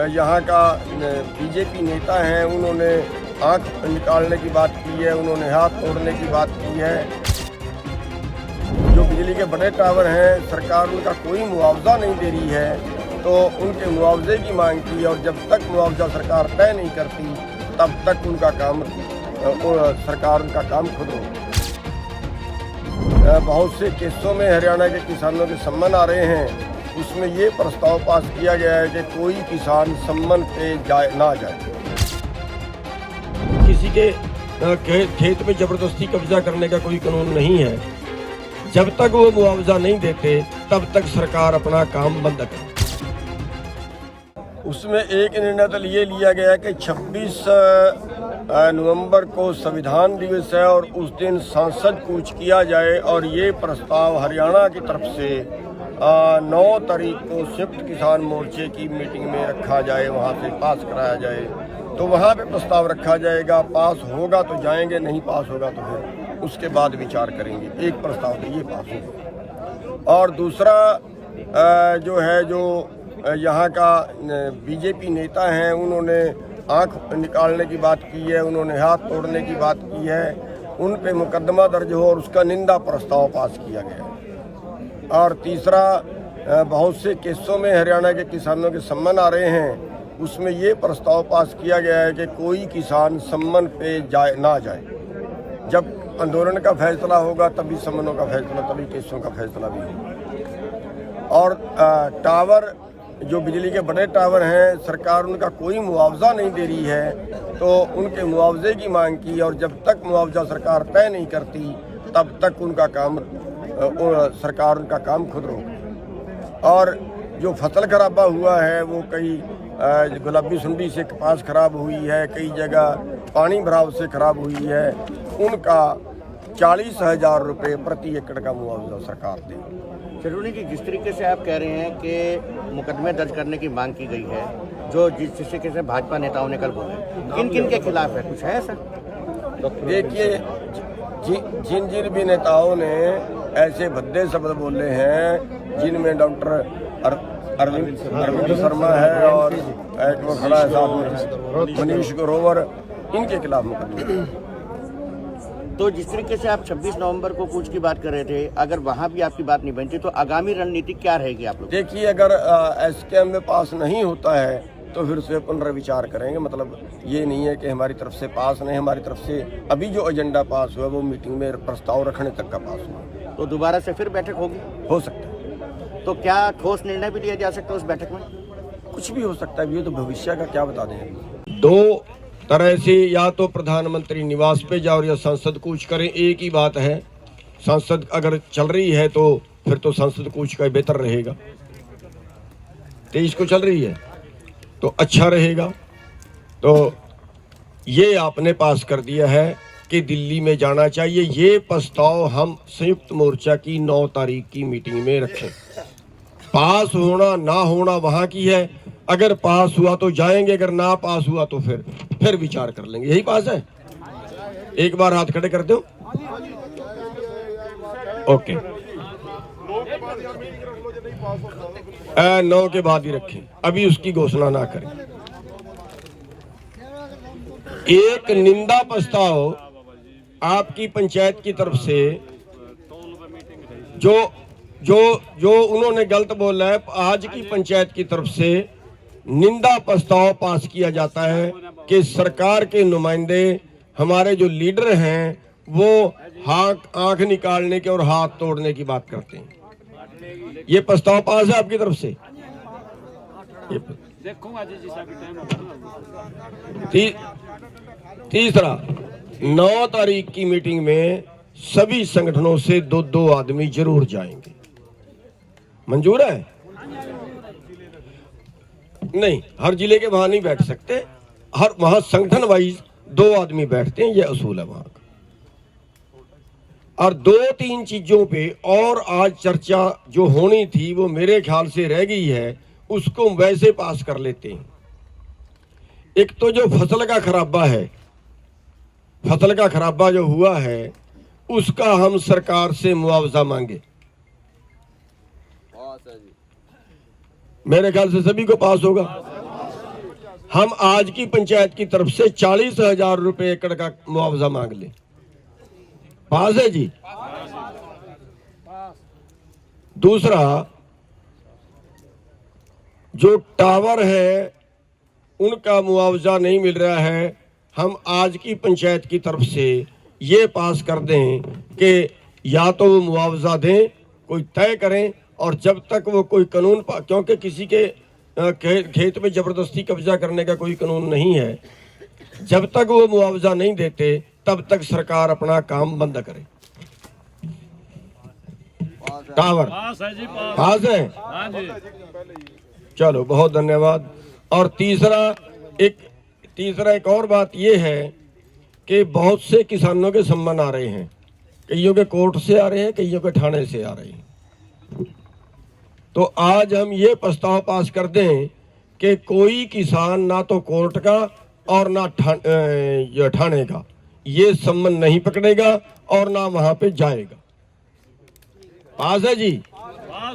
यहाँ का बीजेपी नेता हैं, उन्होंने आंख निकालने की बात की है, उन्होंने हाथ तोड़ने की बात की है। जो बिजली के बड़े टावर हैं, सरकार उनका कोई मुआवजा नहीं दे रही है, तो उनके मुआवजे की मांग की, और जब तक मुआवजा सरकार तय नहीं करती तब तक उनका काम सरकार उनका काम खुद रोके। बहुत से केसों में हरियाणा के किसानों के सम्मन आ रहे हैं, उसमें ये प्रस्ताव पास किया गया है कि कोई किसान सम्मन पे ना जाए। किसी के खेत में जबरदस्ती कब्जा करने का कोई कानून नहीं है। जब तक वो मुआवजा नहीं देते तब तक सरकार अपना काम बंद करे। उसमें एक निर्णय तो ये लिया गया कि 26 नवंबर को संविधान दिवस है और उस दिन सांसद कूच किया जाए, और ये प्रस्ताव हरियाणा की तरफ से 9 तारीख को संयुक्त किसान मोर्चे की मीटिंग में रखा जाए, वहाँ से पास कराया जाए। तो वहाँ पे प्रस्ताव रखा जाएगा, पास होगा तो जाएंगे, नहीं पास होगा तो फिर उसके बाद विचार करेंगे। एक प्रस्ताव तो ये पास होगा, और दूसरा जो है, जो यहाँ का बीजेपी नेता हैं, उन्होंने आंख निकालने की बात की है, उन्होंने हाथ तोड़ने की बात की है, उन पे मुकदमा दर्ज हो और उसका निंदा प्रस्ताव पास किया गया है। और तीसरा, बहुत से केसों में हरियाणा के किसानों के सम्मन आ रहे हैं, उसमें ये प्रस्ताव पास किया गया है कि कोई किसान सम्मन पे ना जाए। जब आंदोलन का फैसला होगा तभी सम्मनों का फैसला, तभी केसों का फैसला भी होगा। और टावर, जो बिजली के बड़े टावर हैं, सरकार उनका कोई मुआवजा नहीं दे रही है, तो उनके मुआवजे की मांग की, और जब तक मुआवजा सरकार तय नहीं करती तब तक उनका काम सरकार उनका काम खुद रोके। और जो फसल खराबा हुआ है, वो कई गुलाबी सुंडी से कपास खराब हुई है, कई जगह पानी भराव से खराब हुई है, उनका 40,000 रुपये प्रति एकड़ का मुआवजा सरकार दे। चरुणी जी, जिस तरीके से आप कह रहे हैं कि मुकदमे दर्ज करने की मांग की गई है, जो जिस तरीके से भाजपा नेताओं ने कल बोले, किन किन के खिलाफ है, कुछ है ऐसा? देखिए, जिन भी नेताओं ने ऐसे भद्दे शब्द बोले हैं, जिनमें डॉक्टर अरविंद शर्मा है और एक वो खड़ा है साथ में मनीष ग्रोवर, इनके खिलाफ मुकदमे। तो जिस तरीके से आप 26 नवंबर को कूच की बात कर रहे थे, अगर वहाँ भी आपकी बात नहीं बनती तो आगामी रणनीति क्या रहेगी आप लोग? देखिए, अगर एसकेएम में पास नहीं होता है तो फिर उसे पुनर्विचार करेंगे। मतलब ये नहीं है कि हमारी तरफ से पास नहीं, हमारी तरफ से अभी जो एजेंडा पास हुआ वो मीटिंग में प्रस्ताव रखने तक का पास हुआ। तो दोबारा से फिर बैठक होगी? हो सकता है। तो क्या ठोस निर्णय भी लिया जा सकता है उस बैठक में? कुछ भी हो सकता है, ये तो भविष्य का क्या बता दें। दो तरह से, या तो प्रधानमंत्री निवास पे जाओ या संसद कूच करें, एक ही बात है। संसद अगर चल रही है तो फिर तो संसद कूच का बेहतर रहेगा। 23 को चल रही है तो अच्छा रहेगा। तो ये आपने पास कर दिया है कि दिल्ली में जाना चाहिए। ये प्रस्ताव हम संयुक्त मोर्चा की 9 तारीख की मीटिंग में रखें। पास होना ना होना वहाँ की है, अगर पास हुआ तो जाएंगे, अगर ना पास हुआ तो फिर विचार कर लेंगे। यही पास है। एक बार हाथ खड़े कर दो। ओके, 9 के बाद ही रखें, अभी उसकी घोषणा ना करें। एक निंदा प्रस्ताव आपकी पंचायत की तरफ से जो उन्होंने गलत बोला है, आज की पंचायत की तरफ से निंदा प्रस्ताव पास किया जाता है कि सरकार के नुमाइंदे, हमारे जो लीडर हैं, वो आंख निकालने के और हाथ तोड़ने की बात करते हैं। ये प्रस्ताव पास है आपकी तरफ से। तीसरा, 9 तारीख की मीटिंग में सभी संगठनों से 2 आदमी जरूर जाएंगे। मंजूर है? नहीं, हर जिले के वहां नहीं बैठ सकते, हर वहां संगठन वाइज 2 आदमी बैठते हैं, ये असूल है वहां का। और 2-3 चीजों पे और आज चर्चा जो होनी थी वो मेरे ख्याल से रह गई है, उसको वैसे पास कर लेते हैं। एक तो जो फसल का खराबा है, फसल का खराबा जो हुआ है, उसका हम सरकार से मुआवजा मांगे। मेरे ख्याल से सभी को पास होगा। हम आज की पंचायत की तरफ से 40,000 रुपए एकड़ का मुआवजा मांग लें। पास है जी। दूसरा, जो टावर है उनका मुआवजा नहीं मिल रहा है, हम आज की पंचायत की तरफ से ये पास कर दें कि या तो वो मुआवजा दें, कोई तय करें, और जब तक वो कोई कानून क्योंकि किसी के खेत में जबरदस्ती कब्जा करने का कोई कानून नहीं है, जब तक वो मुआवजा नहीं देते तब तक सरकार अपना काम बंद करे। टावर पास है। चलो, बहुत धन्यवाद। और तीसरा एक और बात यह है कि बहुत से किसानों के सम्मन आ रहे हैं, कईयों के कोर्ट से आ रहे हैं, कईयों के थाने से आ रहे हैं। तो आज हम ये प्रस्ताव पास कर दें कि कोई किसान ना तो कोर्ट का और ना थाने का ये सम्मन नहीं पकड़ेगा और ना वहां पे जाएगा। पास है जी।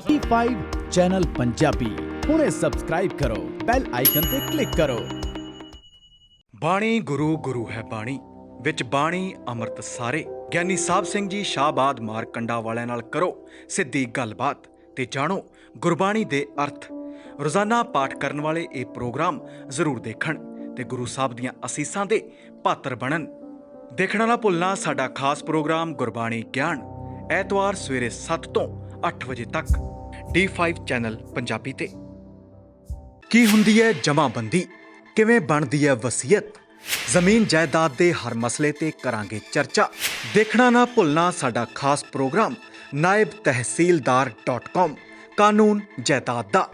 D5 ਚੈਨਲ ਪੰਜਾਬੀ ਹੁਣੇ ਸਬਸਕ੍ਰਾਈਬ ਕਰੋ, ਬੈਲ ਆਈਕਨ ਤੇ ਕਲਿੱਕ ਕਰੋ। ਬਾਣੀ ਗੁਰੂ ਗੁਰੂ ਹੈ ਬਾਣੀ, ਵਿੱਚ ਬਾਣੀ ਅੰਮ੍ਰਿਤ ਸਾਰੇ। ਗਿਆਨੀ ਸਾਹਿਬ ਸਿੰਘ ਜੀ ਸ਼ਾਹਬਾਦ ਮਾਰਕੰਡਾ ਵਾਲਿਆਂ ਨਾਲ ਕਰੋ ਸਿੱਧੀ ਗੱਲਬਾਤ ਤੇ ਜਾਣੋ ਗੁਰਬਾਣੀ ਦੇ ਅਰਥ। ਰੋਜ਼ਾਨਾ ਪਾਠ ਕਰਨ ਵਾਲੇ ਇਹ ਪ੍ਰੋਗਰਾਮ ਜ਼ਰੂਰ ਦੇਖਣ ਤੇ ਗੁਰੂ ਸਾਹਿਬ ਦੀਆਂ ਅਸੀਸਾਂ ਦੇ ਪਾਤਰ ਬਣਨ। ਦੇਖਣਾ ਨਾ ਭੁੱਲਣਾ ਸਾਡਾ ਖਾਸ ਪ੍ਰੋਗਰਾਮ ਗੁਰਬਾਣੀ ਗਿਆਨ, ਐਤਵਾਰ ਸਵੇਰੇ 7 ਤੋਂ 8 ਵਜੇ ਤੱਕ D5 ਚੈਨਲ ਪੰਜਾਬੀ ਤੇ। ਕੀ ਹੁੰਦੀ ਹੈ ਜਮਾਬੰਦੀ, ਕਿਵੇਂ ਬਣਦੀ ਹੈ ਵਸੀਅਤ, ਜ਼ਮੀਨ ਜਾਇਦਾਦ ਦੇ ਹਰ ਮਸਲੇ ਤੇ ਕਰਾਂਗੇ ਚਰਚਾ। ਦੇਖਣਾ ਨਾ ਭੁੱਲਣਾ ਸਾਡਾ ਖਾਸ ਪ੍ਰੋਗਰਾਮ naibtehsildar.com ਕਾਨੂੰਨ ਜਾਇਦਾਦ ਦਾ।